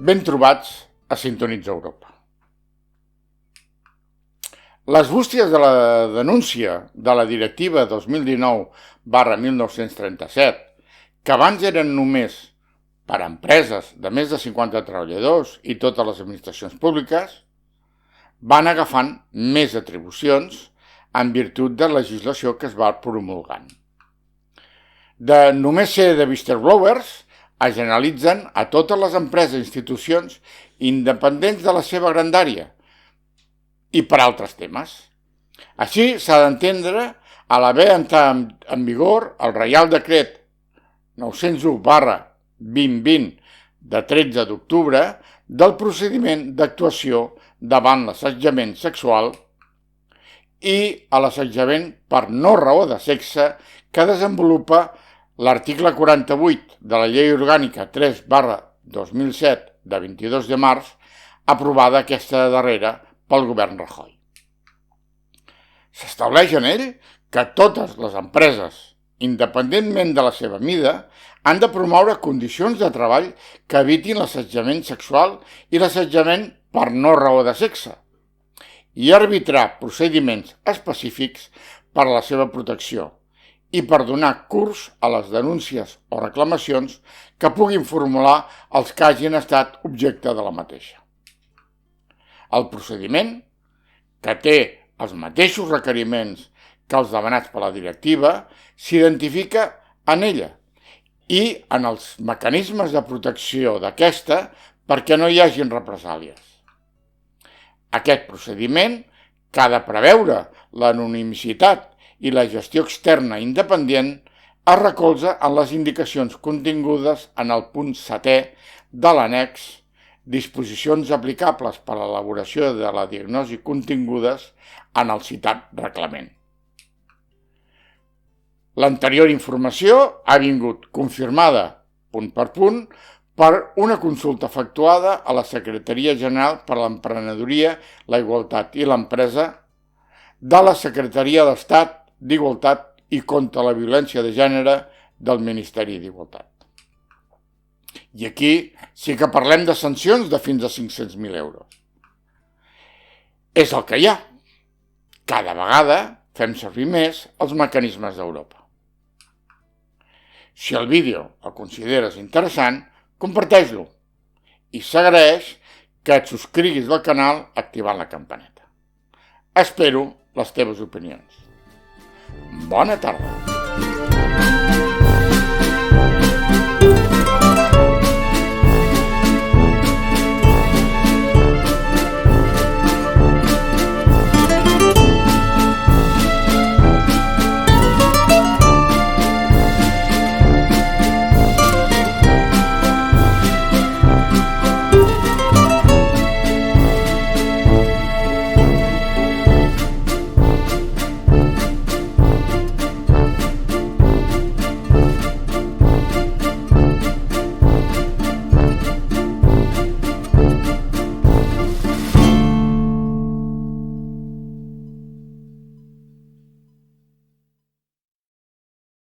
Ben trobats a Sintonitza Europa. Les bústies de la denúncia de la Directiva 2019/1937, que abans eren només per a empreses de més de 50 treballadors i totes les administracions públiques, van agafant més atribucions en virtut de la legislació que es va promulgant. De només ser de whistleblowers, es generalitzen a totes les empreses i institucions independents de la seva grandària i per altres temes. Així s'ha d'entendre a l'haver entrat en vigor el Reial Decret 901/2020 de 13 d'octubre del procediment d'actuació davant l'assetjament sexual i a l'assetjament per no raó de sexe que desenvolupa l'article 48 de la Llei Orgànica 3/2007 de 22 de març, aprovada aquesta darrera pel govern Rajoy. S'estableix en ell que totes les empreses, independentment de la seva mida, han de promoure condicions de treball que evitin l'assetjament sexual i l'assetjament per no raó de sexe i arbitrar procediments específics per a la seva protecció i per donar curs a les denúncies o reclamacions que puguin formular els que hagin estat objecte de la mateixa. El procediment, que té els mateixos requeriments que els demanats per la directiva, s'identifica en ella i en els mecanismes de protecció d'aquesta perquè no hi hagin represàlies. Aquest procediment, que ha de preveure l'anonimitat i la gestió externa independent, es recolza en les indicacions contingudes en el punt 7è de l'annex, disposicions aplicables per a l'elaboració de la diagnosi contingudes en el citat reglament. L'anterior informació ha vingut confirmada, punt per punt, per una consulta efectuada a la Secretaria General per a l'Emprenedoria, la Igualtat i l'Empresa de la Secretaria d'Estat d'Igualtat i contra la violència de gènere del Ministeri d'Igualtat. I aquí sí que parlem de sancions de fins a 500.000 euros. És el que hi ha. Cada vegada fem servir més els mecanismes d'Europa. Si el vídeo el consideres interessant, comparteix-lo i s'agraeix que et subscriguis al canal activant la campaneta. Espero les teves opinions. Bona tarda.